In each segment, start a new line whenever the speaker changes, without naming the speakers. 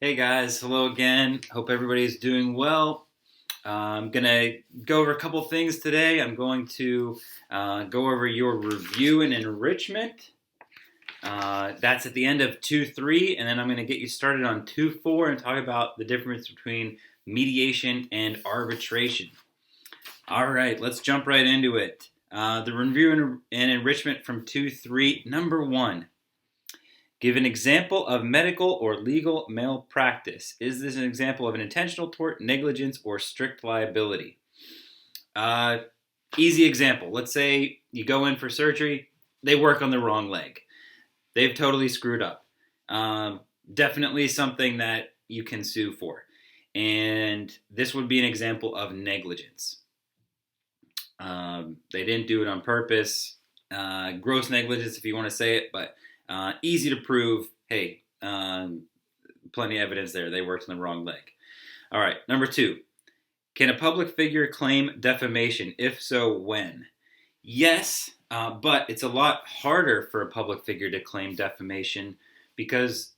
Hey guys, hello again. Hope everybody's doing well. I'm going to go over a couple things today. I'm going to go over your review and enrichment. That's at the end of 2-3, and then I'm going to get you started on 2-4 and talk about the difference between mediation and arbitration. All right, let's jump right into it. The review and enrichment from 2-3, number one. Give an example of medical or legal malpractice. Is this an example of an intentional tort, negligence, or strict liability? Uh, Easy example. Let's say you go in for surgery, they work on the wrong leg. They've totally screwed up. Definitely something that you can sue for. And this would be an example of negligence. They didn't do it on purpose. Gross negligence, if you want to say it, but easy to prove. Hey, plenty of evidence there. They worked on the wrong leg. All right, number two. Can a public figure claim defamation? If so, when? Yes, but it's a lot harder for a public figure to claim defamation because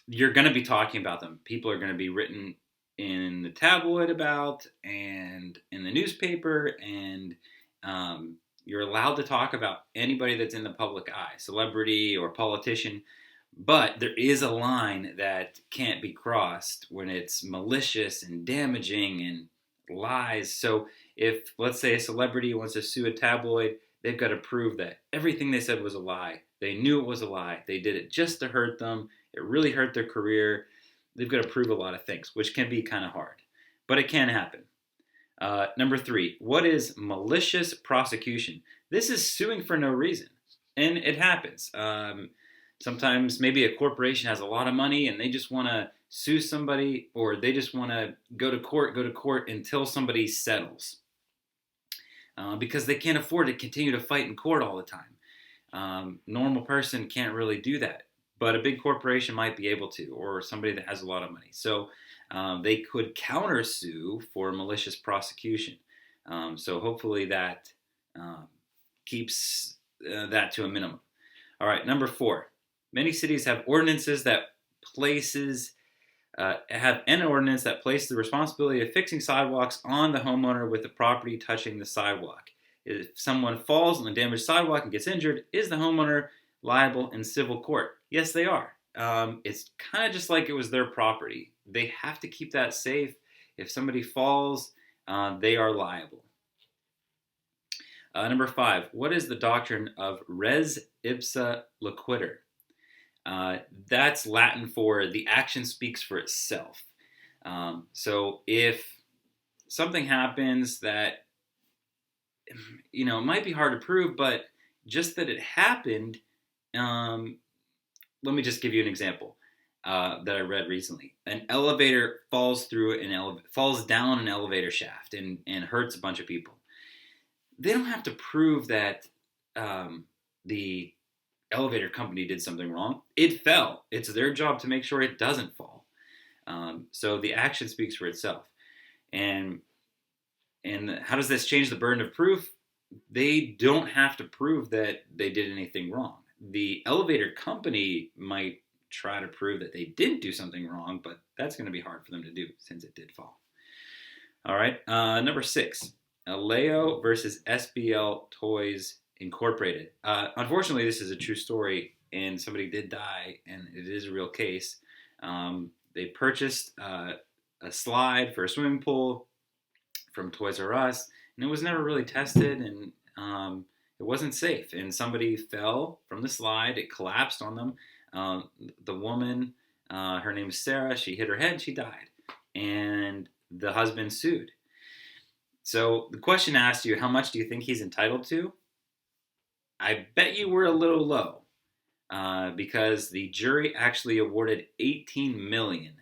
you're going to be talking about them. People are going to be written in the tabloid about and in the newspaper, and you're allowed to talk about anybody that's in the public eye, celebrity or politician, but there is a line that can't be crossed when it's malicious and damaging and lies. So if, let's say, a celebrity wants to sue a tabloid, they've got to prove that everything they said was a lie. They knew it was a lie. They did it just to hurt them. It really hurt their career. They've got to prove a lot of things, which can be kind of hard, but it can happen. Number three, what is malicious prosecution? This is suing for no reason, and it happens. Sometimes maybe a corporation has a lot of money and they just want to sue somebody, or they just want to go to court until somebody settles, because they can't afford to continue to fight in court all the time. Normal person can't really do that, but a big corporation might be able to, or somebody that has a lot of money. So they could countersue for malicious prosecution. So hopefully that keeps that to a minimum. All right, number four. Many cities have ordinances that have an ordinance that places the responsibility of fixing sidewalks on the homeowner with the property touching the sidewalk. If someone falls on the damaged sidewalk and gets injured, is the homeowner liable in civil court? Yes, they are. It's kind of just like it was their property. They have to keep that safe. If somebody falls, they are liable. Number five, what is the doctrine of res ipsa loquitur? That's Latin for the action speaks for itself. So if something happens that, it might be hard to prove, but just that it happened, let me just give you an example that I read recently. An elevator falls down an elevator shaft and hurts a bunch of people. They don't have to prove that the elevator company did something wrong. It fell. It's their job to make sure it doesn't fall. So the action speaks for itself. And how does this change the burden of proof? They don't have to prove that they did anything wrong. The elevator company might try to prove that they didn't do something wrong, but that's going to be hard for them to do since it did fall. All right, number six, Leo versus SBL Toys Incorporated. Unfortunately, this is a true story, and somebody did die, and it is a real case. They purchased a slide for a swimming pool from Toys R Us, and it was never really tested, and it wasn't safe. And somebody fell from the slide. It collapsed on them. The woman, her name is Sarah, she hit her head, she died. And the husband sued. So the question asked you, how much do you think he's entitled to? I bet you we're a little low, because the jury actually awarded $18 million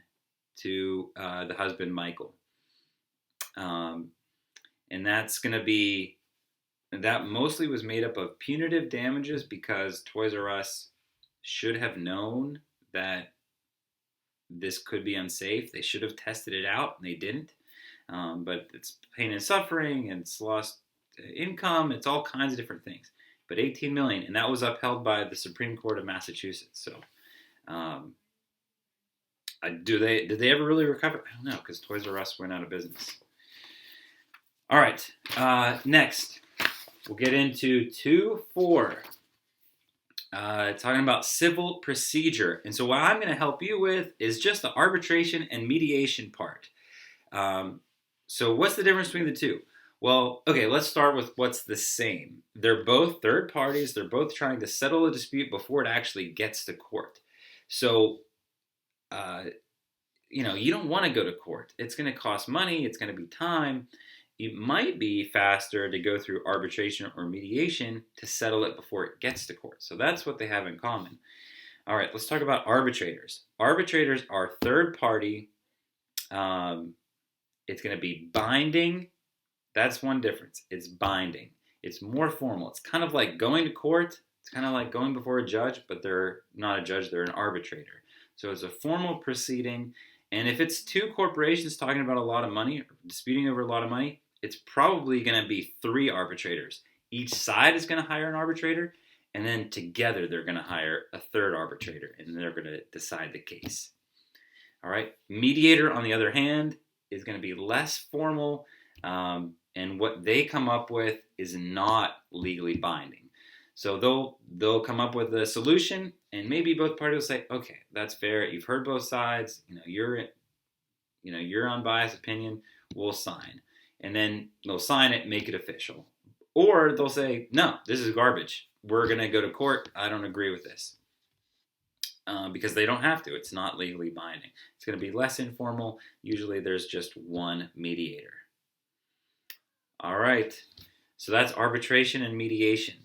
to the husband, Michael. And that mostly was made up of punitive damages because Toys R Us should have known that this could be unsafe. They should have tested it out, and they didn't. But it's pain and suffering, and it's lost income. It's all kinds of different things. But $18 million, and that was upheld by the Supreme Court of Massachusetts. So Did they ever really recover? I don't know, because Toys R Us went out of business. All right. Next, we'll get into 2.4. Talking about civil procedure. And so what I'm going to help you with is just the arbitration and mediation part. So what's the difference between the two? Well, okay, let's start with what's the same. They're both third parties. They're both trying to settle a dispute before it actually gets to court. So, you don't want to go to court. It's going to cost money. It's going to be time. It might be faster to go through arbitration or mediation to settle it before it gets to court. So that's what they have in common. All right, let's talk about arbitrators. Arbitrators are third party. It's going to be binding. That's one difference. It's binding. It's more formal. It's kind of like going to court. It's kind of like going before a judge, but they're not a judge. They're an arbitrator. So it's a formal proceeding. And if it's two corporations talking about a lot of money, disputing over a lot of money, it's probably going to be 3 arbitrators. Each side is going to hire an arbitrator, and then together they're going to hire a third arbitrator, and they're going to decide the case. All right. Mediator, on the other hand, is going to be less formal, and what they come up with is not legally binding. So they'll come up with a solution, and maybe both parties will say, "Okay, that's fair. You've heard both sides. Your unbiased opinion. We'll sign." And then they'll sign it, make it official. Or they'll say, "No, this is garbage. We're going to go to court. I don't agree with this." Because they don't have to. It's not legally binding. It's going to be less informal. Usually there's just one mediator. All right. So that's arbitration and mediation.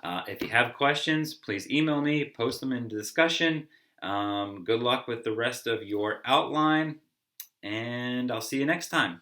If you have questions, please email me, post them in the discussion. Good luck with the rest of your outline, and I'll see you next time.